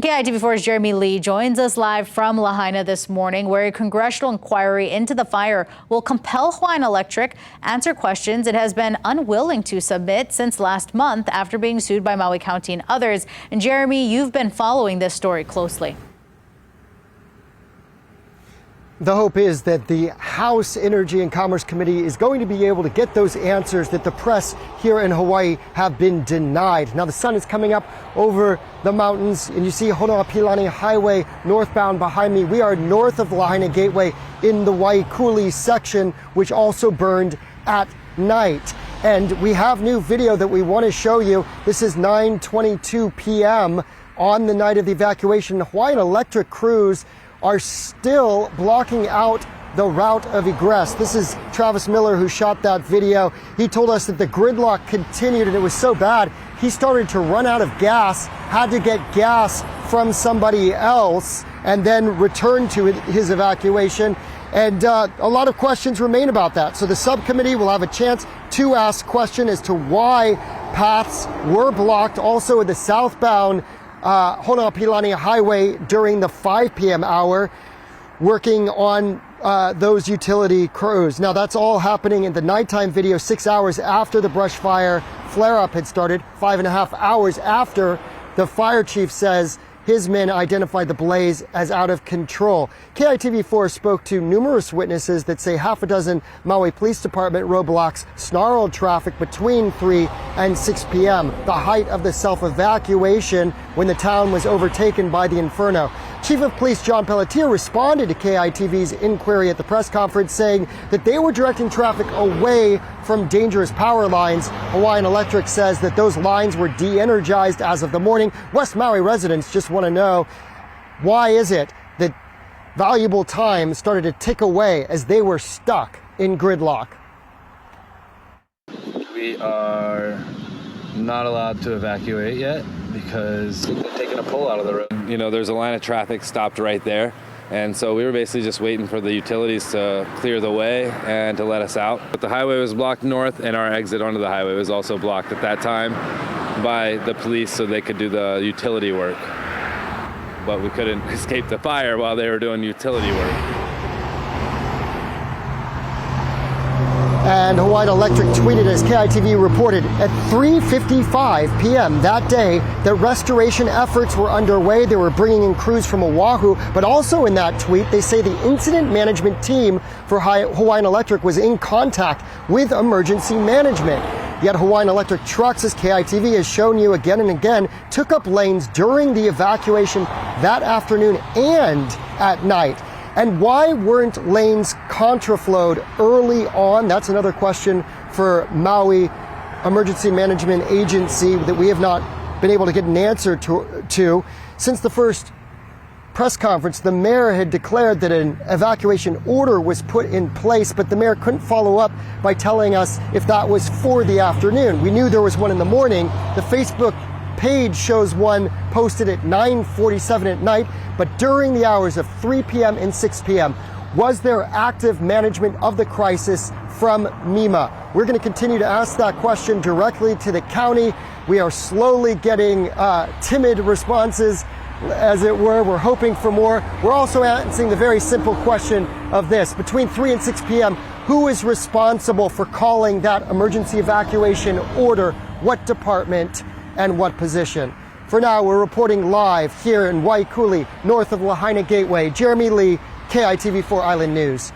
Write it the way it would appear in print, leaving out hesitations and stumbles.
KITV4's Jeremy Lee joins us live from Lahaina this morning, where a congressional inquiry into the fire will compel Hawaiian Electric answer questions it has been unwilling to submit since last month after being sued by Maui County and others. And Jeremy, you've been following this story closely. The hope is that the House Energy and Commerce Committee is going to be able to get those answers that the press here in Hawaii have been denied. Now the sun is coming up over the mountains, and you see Honoapilani Highway northbound behind me. We are north of the Lahaina Gateway in the Waikuli section, which also burned at night. And we have new video that we want to show you. This is 9:22 p.m. on the night of the evacuation. Hawaiian Electric crews are still blocking out the route of egress. This is Travis Miller, who shot that video. He told us that the gridlock continued, and it was so bad he started to run out of gas, had to get gas from somebody else, and then return to his evacuation. And a lot of questions remain about that. So the subcommittee will have a chance to ask questions as to why paths were blocked also in the southbound Honoapilani Highway during the 5 p.m. hour, working on those utility crews. Now that's all happening in the nighttime video 6 hours after the brush fire flare-up had started, 5.5 hours after the fire chief says his men identified the blaze as out of control. KITV4 spoke to numerous witnesses that say half a dozen Maui Police Department roadblocks snarled traffic between 3 and 6 p.m., the height of the self-evacuation when the town was overtaken by the inferno. Chief of Police John Pelletier responded to KITV's inquiry at the press conference, saying that they were directing traffic away from dangerous power lines. Hawaiian Electric says that those lines were de-energized as of the morning. West Maui residents just want to know, why is it that valuable time started to tick away as they were stuck in gridlock? We are not allowed to evacuate yet because they're taking a pole out of the road. You know, there's a line of traffic stopped right there. And so we were basically just waiting for the utilities to clear the way and to let us out. But the highway was blocked north, and our exit onto the highway was also blocked at that time by the police so they could do the utility work. But we couldn't escape the fire while they were doing utility work. And Hawaiian Electric tweeted, as KITV reported, at 3:55 p.m. that day that restoration efforts were underway. They were bringing in crews from Oahu, but also in that tweet they say the incident management team for Hawaiian Electric was in contact with emergency management. Yet Hawaiian Electric trucks, as KITV has shown you again and again, took up lanes during the evacuation that afternoon and at night. And why weren't lanes contraflowed early on? That's another question for Maui Emergency Management Agency that we have not been able to get an answer to. Since the first press conference, the mayor had declared that an evacuation order was put in place, but the mayor couldn't follow up by telling us if that was for the afternoon. We knew there was one in the morning. The Facebook page shows one posted at 9:47 at night, but during the hours of 3 p.m. and 6 p.m., was there active management of the crisis from MEMA? We're going to continue to ask that question directly to the county. We are slowly getting timid responses, as it were. We're hoping for more. We're also answering the very simple question of this. Between 3 and 6 p.m., who is responsible for calling that emergency evacuation order? What department and what position? For now, we're reporting live here in Waikuli, north of Lahaina Gateway. Jeremy Lee, KITV4 Island News.